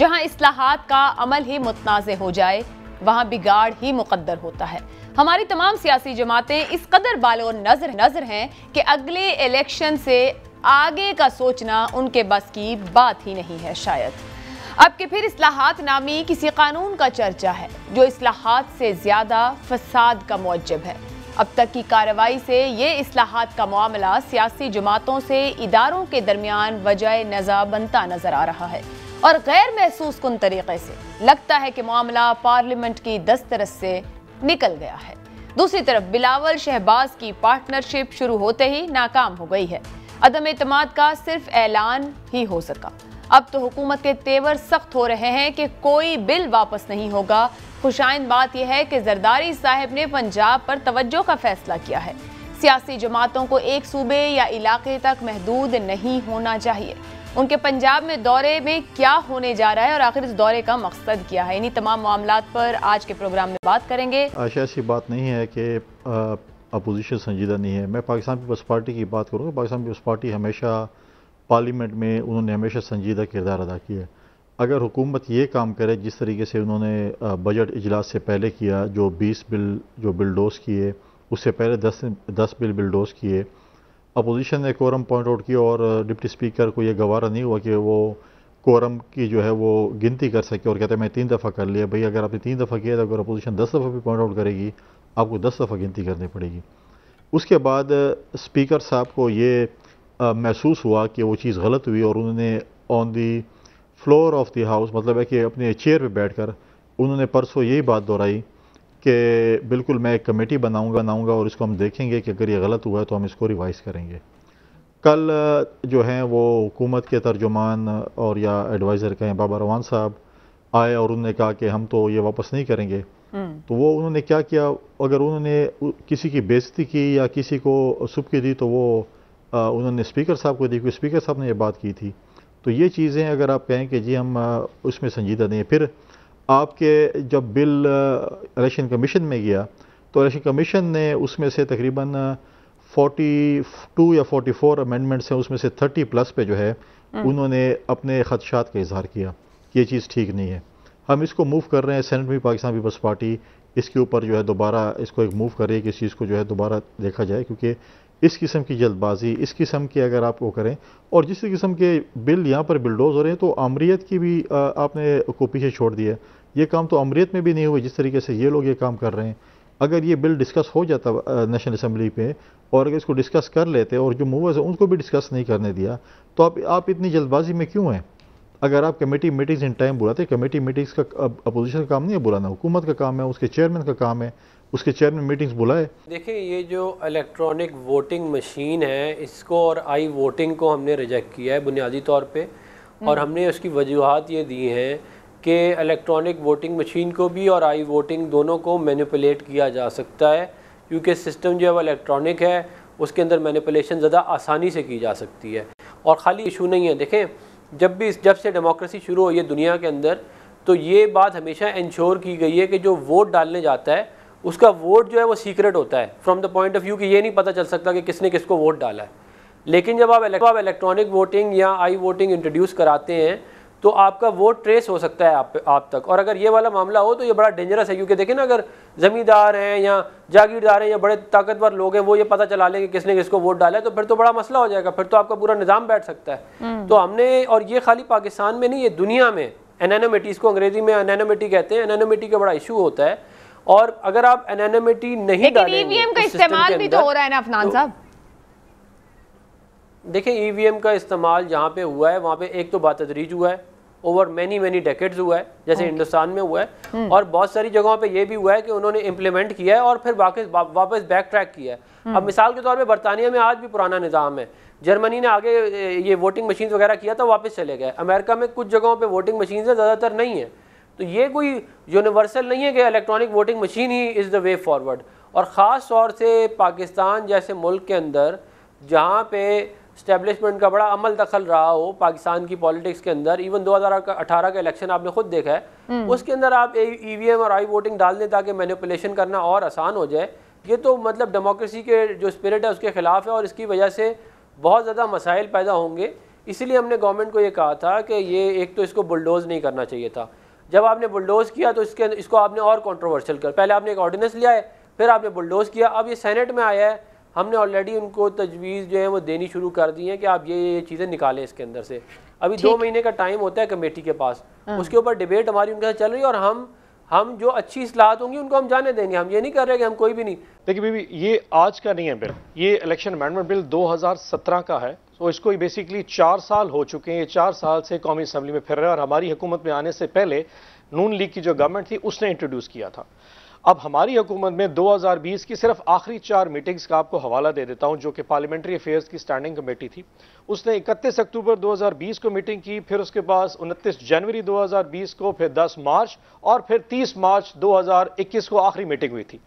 जहां इस्लाहात का अमल ही मुतनाज़ हो जाए वहां बिगाड़ ही मुकद्दर होता है। हमारी तमाम सियासी जमातें इस कदर बालो नजर हैं कि अगले इलेक्शन से आगे का सोचना उनके बस की बात ही नहीं है। शायद अब कि फिर इस्लाहात नामी किसी कानून का चर्चा है जो इस्लाहात से ज्यादा फसाद का मौजब है। अब तक की कार्रवाई से ये इस्लाहात का मामला सियासी जमातों से इदारों के दरमियान वजह नज़ा बनता नजर आ रहा है और गैर महसूस कुन तरीके से लगता है कि मामला पार्लियामेंट की दस्तरस से निकल गया है। दूसरी तरफ बिलावल शहबाज की पार्टनरशिप शुरू होते ही नाकाम हो गई है। अदम एतमाद का सिर्फ ऐलान ही हो सका। अब तो हुकूमत के तेवर सख्त हो रहे हैं कि कोई बिल वापस नहीं होगा। खुशाइंद बात यह है कि जरदारी साहब ने पंजाब पर तवज्जो का फैसला किया है। सियासी जमातों को एक सूबे या इलाके तक महदूद नहीं होना चाहिए। उनके पंजाब में दौरे में क्या होने जा रहा है और आखिर इस दौरे का मकसद क्या है, इन्हीं तमाम मामलात पर आज के प्रोग्राम में बात करेंगे। आशा ऐसी बात नहीं है कि अपोजिशन संजीदा नहीं है। मैं पाकिस्तान पीपल्स पार्टी की बात करूँगा। पाकिस्तान पीपल्स पार्टी हमेशा पार्लियामेंट में उन्होंने हमेशा संजीदा किरदार अदा किया है। अगर हुकूमत ये काम करे जिस तरीके से उन्होंने बजट इजलास से पहले किया, जो 20 बिल जो बिलडोज किए, उससे पहले 10 बिल बिलडोज किए, अपोजिशन ने कोरम पॉइंट आउट किया और डिप्टी स्पीकर को ये गवारा नहीं हुआ कि वो कोरम की जो है वो गिनती कर सके और कहते हैं मैं 3 दफ़ा कर लिया। भाई अगर आपने 3 दफ़ा किया तो अगर अपोजिशन 10 दफ़ा भी पॉइंट आउट करेगी आपको 10 दफ़ा गिनती करनी पड़ेगी। उसके बाद स्पीकर साहब को ये महसूस हुआ कि वो चीज़ गलत हुई और उन्होंने on the floor of the house, मतलब है कि अपने चेयर पे बैठकर उन्होंने परसों यही बात दोहराई कि बिल्कुल मैं एक कमेटी बनाऊंगा और इसको हम देखेंगे कि अगर ये गलत हुआ है तो हम इसको रिवाइज़ करेंगे। कल जो हैं वो हुकूमत के तर्जुमान और या एडवाइज़र कहें बाबा रवान साहब आए और उन्होंने कहा कि हम तो ये वापस नहीं करेंगे। तो वो उन्होंने क्या किया, अगर उन्होंने किसी की बेइज्जती की या किसी को सुबकी दी तो वो उन्होंने स्पीकर साहब को दी, क्योंकि स्पीकर साहब ने ये बात की थी। तो ये चीज़ें अगर आप कहें कि जी हम उसमें संजीदा नहीं है। फिर आपके जब बिल इलेक्शन कमीशन में गया तो इलेक्शन कमीशन ने उसमें से तकरीबन 42 या 44 अमेंडमेंट्स हैं, उसमें से 30 प्लस पे जो है उन्होंने अपने खदशात का इजहार किया कि ये चीज़ ठीक नहीं है। हम इसको मूव कर रहे हैं, सेनेट में पाकिस्तान पीपल्स पार्टी इसके ऊपर जो है दोबारा इसको एक मूव कर रही है कि इस चीज़ को जो है दोबारा देखा जाए, क्योंकि इस किस्म की जल्दबाजी, इस किस्म की अगर आप वो करें और जिस किस्म के बिल यहाँ पर बिलडोज हो रहे हैं तो अमरीत की भी आपने को पीछे छोड़ दिया। ये काम तो अमरीत में भी नहीं हुए जिस तरीके से ये लोग ये काम कर रहे हैं। अगर ये बिल डिस्कस हो जाता नेशनल असम्बली पे और अगर इसको डिस्कस कर लेते और जो मूवर्स हैं उनको भी डिस्कस नहीं करने दिया तो आप इतनी जल्दबाजी में क्यों हैं? अगर आप कमेटी मीटिंग्स इन टाइम बुलाते, कमेटी मीटिंग्स का अपोजिशन का काम नहीं है बुलाना, हुकूमत का काम है, उसके चेयरमैन का काम है, उसके चेयरमैन मीटिंग्स बुलाए। देखिए ये जो इलेक्ट्रॉनिक वोटिंग मशीन है इसको और आई वोटिंग को हमने रिजेक्ट किया है बुनियादी तौर पे और हमने उसकी वजूहात ये दी हैं कि इलेक्ट्रॉनिक वोटिंग मशीन को भी और आई वोटिंग दोनों को मैनिपुलेट किया जा सकता है, क्योंकि सिस्टम जो है वो इलेक्ट्रॉनिक है, उसके अंदर मैनिपुलेशन ज़्यादा आसानी से की जा सकती है। और ख़ाली इशू नहीं है, देखें जब से डेमोक्रेसी शुरू हुई है दुनिया के अंदर तो ये बात हमेशा इंश्योर की गई है कि जो वोट डालने जाता है उसका वोट जो है वो सीक्रेट होता है, from the point of view कि ये नहीं पता चल सकता कि किसने किसको वोट डाला है। लेकिन जब आप इलेक्ट्रॉनिक वोटिंग या आई वोटिंग इंट्रोड्यूस कराते हैं तो आपका वोट ट्रेस हो सकता है आप तक। और अगर ये वाला मामला हो तो ये बड़ा डेंजरस है, क्योंकि देखें ना अगर ज़मींदार हैं या जागीरदार हैं या बड़े ताकतवर लोग हैं वो ये पता चला लेंगे किसने किसको वोट डाला है तो फिर तो बड़ा मसला हो जाएगा, फिर तो आपका पूरा निज़ाम बैठ सकता है। तो हमने, और ये खाली पाकिस्तान में नहीं, ये दुनिया में एनानोमिटी, इसको अंग्रेजी में एनानोमिटी कहते हैं, एनानोमिटी का बड़ा इशू होता है। और अगर आप एनानोमिटी नहीं डालेंगे, ईवीएम का इस्तेमाल भी तो हो रहा है ना अफनान साहब। देखें ईवीएम का इस्तेमाल जहाँ पे हुआ है वहाँ पे एक तो बातदरीज हुआ है, ओवर मैनी डेकेड्स हुआ है, जैसे हिंदुस्तान में हुआ है, और बहुत सारी जगहों पे ये भी हुआ है कि उन्होंने इम्प्लीमेंट किया है और फिर वापस बैक ट्रैक किया है। अब मिसाल के तौर पे बरतानिया में आज भी पुराना निज़ाम है, जर्मनी ने आगे ये वोटिंग मशीन वगैरह किया था वापस चले गए, अमेरिका में कुछ जगहों पर वोटिंग मशीन से ज़्यादातर नहीं है। तो ये कोई यूनिवर्सल नहीं है कि electronic voting machine he is the way forward. और ख़ास तौर से पाकिस्तान जैसे मुल्क के अंदर जहाँ पे स्टैब्लिशमेंट का बड़ा अमल दखल रहा हो पाकिस्तान की पॉलिटिक्स के अंदर, इवन 2018 का इलेक्शन आपने खुद देखा है, उसके अंदर आप ईवीएम और आई वोटिंग डाल दें ताकि मैनिपुलेशन करना और आसान हो जाए, ये तो मतलब डेमोक्रेसी के जो स्पिरिट है उसके खिलाफ है और इसकी वजह से बहुत ज़्यादा मसाइल पैदा होंगे। इसलिए हमने गवर्नमेंट को ये कहा था कि ये एक तो इसको बुलडोज नहीं करना चाहिए था। जब आपने बुलडोज किया तो इसको आपने और कंट्रोवर्शियल कर, पहले आपने एक ऑर्डिनेंस लिया है, फिर आपने बुलडोज किया, अब ये सेनेट में आया है। हमने ऑलरेडी उनको तजवीज़ जो है वो देनी शुरू कर दी है कि आप ये चीज़ें निकालें इसके अंदर से। अभी 2 महीने का टाइम होता है कमेटी के पास, उसके ऊपर डिबेट हमारी उनके साथ चल रही है, और हम जो अच्छी इस्लाहत होंगी उनको हम जाने देंगे। हम ये नहीं कर रहे कि हम कोई भी नहीं। देखिए बीबी, ये आज का नहीं है बिल, ये इलेक्शन अमेंडमेंट बिल 2017 का है। तो इसको बेसिकली 4 साल हो चुके हैं, ये 4 साल से कौमी असम्बली में फिर रहा है, और हमारी हुकूमत में आने से पहले नून लीग की जो गवर्नमेंट थी उसने इंट्रोड्यूस किया था। अब हमारी हुकूमत में 2020 की सिर्फ आखिरी 4 मीटिंग्स का आपको हवाला दे देता हूं, जो कि पार्लियामेंट्री अफेयर्स की स्टैंडिंग कमेटी थी। उसने 31 अक्टूबर 2020 को मीटिंग की, फिर उसके बाद 29 जनवरी 2020 को, फिर 10 मार्च और फिर 30 मार्च 2021 को आखिरी मीटिंग हुई थी।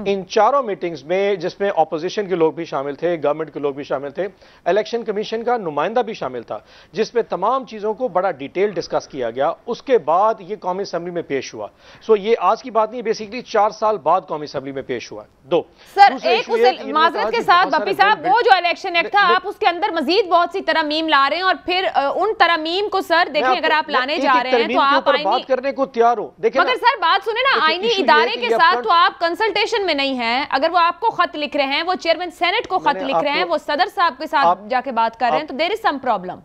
इन चारों मीटिंग्स में, जिसमें ऑपोजिशन के लोग भी शामिल थे, गवर्नमेंट के लोग भी शामिल थे, इलेक्शन कमीशन का नुमाइंदा भी शामिल था, जिसमें तमाम चीजों को बड़ा डिटेल डिस्कस किया गया। उसके बाद ये कौमी असम्बली में पेश हुआ। सो ये आज की बात नहीं, बेसिकली 4 साल बाद कौमी असम्बली में पेश हुआ। 2 सर, एक माजरत के साथ बप्पी साहब, वो जो इलेक्शन एक्ट था, आप उसके अंदर मजीद बहुत सी तरमीम ला रहे हैं, और फिर उन तरमीम को सर देखें, अगर आप लाने जा रहे हैं तो आप बात करने को तैयार हो। देखिए मगर सर बात सुने ना, आईनी इदारे के साथ तो आप कंसल्टेशन में नहीं हैं। अगर वो आपको खत लिख रहे हैं, वो चेयरमैन सेनेट को खत लिख रहे हैं, वो सदर साहब के साथ जाके बात कर रहे हैं, तो देयर इज सम प्रॉब्लम।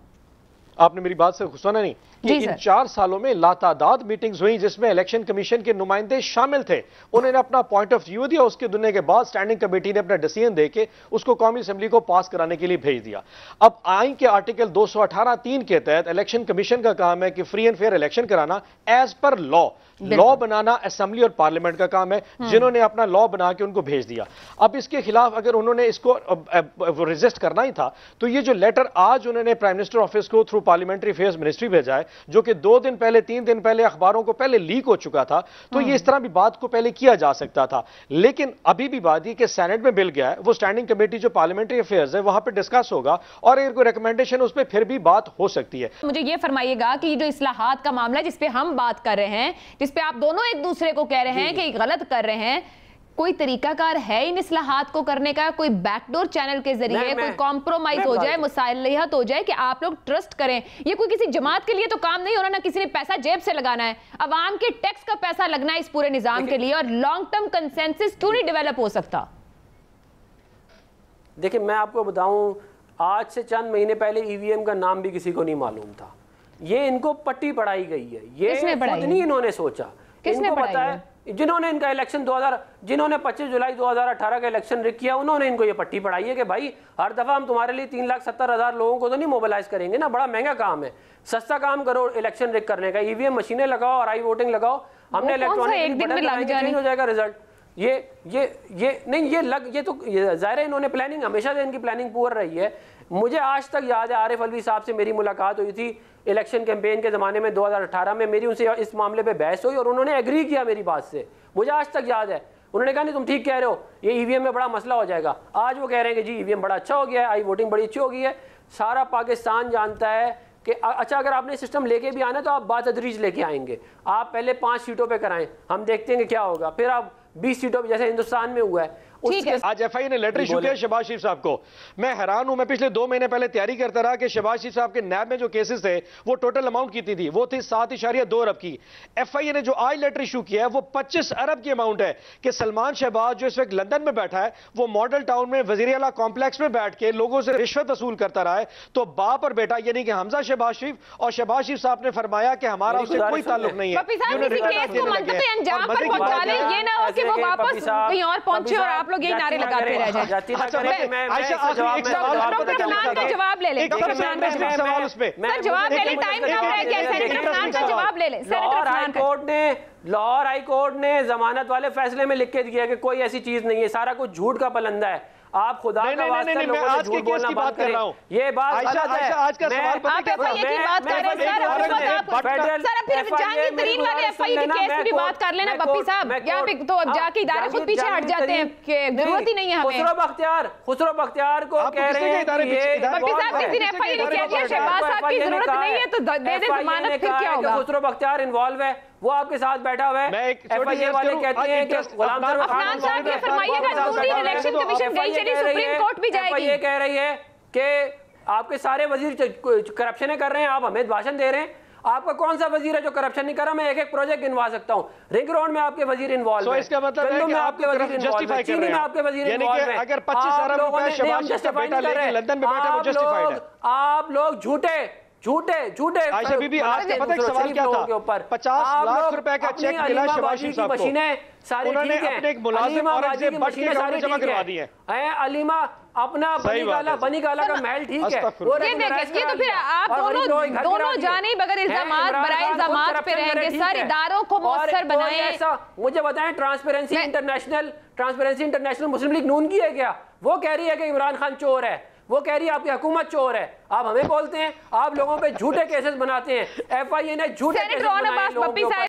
आपने मेरी बात से सुना नहीं कि इन 4 सालों में लातादाद मीटिंग्स हुई, जिसमें इलेक्शन कमीशन के नुमाइंदे शामिल थे। उन्होंने अपना पॉइंट ऑफ व्यू दिया, उसके दुनिया के बाद स्टैंडिंग कमेटी ने अपना डिसीजन देके उसको कौमी असेंबली को पास कराने के लिए भेज दिया। अब आइन के आर्टिकल 218(3) के तहत इलेक्शन कमीशन का काम है कि फ्री एंड फेयर इलेक्शन कराना एज पर लॉ बनाना असेंबली और पार्लियामेंट का काम है, जिन्होंने अपना लॉ बना के उनको भेज दिया। अब इसके खिलाफ अगर उन्होंने इसको रेजिस्ट करना ही था, तो ये जो लेटर आज उन्होंने प्राइम मिनिस्टर ऑफिस को थ्रू पार्लियामेंट्री अफेयर्स मिनिस्ट्री भेजा है, जो कि 2 दिन पहले 3 दिन पहले अखबारों को पहले लीक हो चुका था, तो ये इस तरह भी बात को पहले किया जा सकता था। लेकिन अभी भी बात ही कि सेनेट में बिल गया है, वो स्टैंडिंग कमेटी जो पार्लियामेंट्री अफेयर्स है वहां पर डिस्कस होगा, और अगर कोई रिकमेंडेशन उस पर फिर भी बात हो सकती है। मुझे ये फरमाइएगा कि जो इस्लाहात का मामला जिसपे हम बात कर रहे हैं, जिसपे आप दोनों एक दूसरे को कह रहे हैं कि गलत कर रहे हैं, कोई तरीकाकार है इन इस्लाहात को करने का? कोई बैकडोर चैनल के जरिए कोई कॉम्प्रोमाइज हो जाए, मुसालिहत हो जाए कि आप लोग ट्रस्ट करें? ये कोई किसी जमात के लिए तो काम नहीं हो रहा, ना किसी ने पैसा जेब से लगाना है, अवाम के टैक्स का पैसा लगना है इस पूरे निजाम के लिए, और लॉन्ग टर्म कंसेंसस क्यों नहीं डेवलप हो सकता? देखिए मैं आपको बताऊं, आज से चंद महीने पहले ईवीएम का नाम भी किसी को नहीं मालूम था। ये इनको पट्टी पढ़ाई गई है, ये खुद नहीं इन्होंने सोचा, इनको पता है। जिन्होंने इनका इलेक्शन 25 जुलाई 2018 का इलेक्शन रिक किया, उन्होंने इनको ये पट्टी पढ़ाई है कि भाई हर दफा हम तुम्हारे लिए 3,70,000 लोगों को तो नहीं मोबिलाइज करेंगे ना, बड़ा महंगा काम है, सस्ता काम करो इलेक्शन रिक करने का, ईवीएम मशीनें लगाओ और आई वोटिंग लगाओ, हमने इलेक्ट्रॉनिक चेंज हो जाएगा रिजल्ट। ये तो जाहिर है इन्होंने प्लानिंग, हमेशा से इनकी प्लानिंग पुअर रही है। मुझे आज तक याद है आरिफ अलवी साहब से मेरी मुलाकात हुई थी इलेक्शन कैंपेन के ज़माने में 2018 में, मेरी उनसे इस मामले पे बहस हुई और उन्होंने एग्री किया मेरी बात से, मुझे आज तक याद है। उन्होंने कहा नहीं तुम ठीक कह रहे हो, ये ईवीएम में बड़ा मसला हो जाएगा। आज वो कह रहे हैं कि जी ईवीएम बड़ा अच्छा हो गया है, आई वोटिंग बड़ी अच्छी हो गई है। सारा पाकिस्तान जानता है कि अच्छा अगर आपने सिस्टम लेके भी आना है तो आप बातदरीज लेके आएंगे। आप पहले 5 सीटों पे कराएं, हम देखते हैं कि क्या होगा, फिर आप 20 सीटों पे, जैसे हिंदुस्तान में हुआ है। आज एफआईए ने लेटर इशू किया शहबाज शरीफ साहब को। मैं हैरान हूं, मैं पिछले 2 महीने पहले तैयारी करता रहा कि शहबाज शरीफ साहब के नैब में जो केसेस थे वो टोटल अमाउंट कितनी थी, वो थी 7.2 अरब की। एफआईए ने जो आज लेटर इशू किया है वो 25 अरब की अमाउंट है कि सलमान शहबाज जो इस वक्त लंदन में बैठा है, वो मॉडल टाउन में वजीर आला कॉम्प्लेक्स में बैठ के लोगों से रिश्वत वसूल करता रहा है। तो बाप और बेटा यानी कि हमजा शहबाज शरीफ और शहबाज शरीफ साहब ने फरमाया कि हमारा उससे कोई ताल्लुक नहीं है। जवाब ले ले, लाहौर हाई कोर्ट ने जमानत वाले फैसले में लिख के दिया कि कोई ऐसी चीज नहीं है, सारा कुछ झूठ का पलंदा है। आप खुदा का वास्ता लोगों से झूठ बोलना बंद करें, ये बात गलत है। आज का सवाल पता क्या है? एफआईए की बात कर रहे हैं सर, फिर जहांगीर तरीन वाले एफआईए के केस की भी बात कर लेना बप्पी साहब, यहाँ पे तो अब जाके इदारे खुद पीछे हट जाते हैं कि जरूरत ही नहीं है हमें। खुसरो बख्तियार को कह रहे हैं बप्पी साहब, किसी ने एफआईए ने कह दिया शहबाज साहब की जरूरत नहीं है तो दे दे जमानत, फिर क्या होगा? खुसरो बख्तियार इन्वॉल्व है, वो आपके साथ बैठा हुआ है। एफआईए वाले कहते हैं कि गुलाम अफनान साहब ये फरमाइएगा, दूसरी इलेक्शन कमीशन गई चली, सुप्रीम कोर्ट भी जाएगी। ये कह रही है कि आपके सारे वजीर करप्शन कर रहे हैं, आप हमें भाषण दे रहे हैं। आपका कौन सा वजीर है जो करप्शन नहीं कर रहा? मैं एक एक प्रोजेक्ट गिनवा सकता हूँ। रिंग रोड में आपके वजीर इन्वॉल्व है, इसका मतलब है कि आपके वजीर इन्वॉल्व है, चीनी में आपके वजीर इन्वॉल्व है। अगर 25 अरब रुपए शहबाज शरीफ का बेटा लेके लंदन में बैठा वो जस्टिफाइड है। आप लोग झूठे आयशा बीबी, आपके पता है सवाल क्या था? 50 लाख रुपए का चेक मिला शहबाज शरीफ साहब को, उन्होंने अपने एक मुलाजिम औरत से बच के अकाउंट में जमा करवा दिए हैं। अलीमा अपना बनी गाला का महल ठीक है, ये तो फिर आप दोनों जाने बगैर इल्जामात बराए इल्जामात पे रहेंगे। सर इदारों को मौसर बनाएं। मुझे बताएं, ट्रांसपेरेंसी इंटरनेशनल मुस्लिम लीग नून की है क्या? वो कह रही है कि इमरान खान चोर है, वो कह रही है आपकी हुकूमत चोर है। आप हमें बोलते हैं, आप लोगों पे झूठे केसेस बनाते हैं। FIA ने झूठे केसेस बनाए लोगों के ऊपर।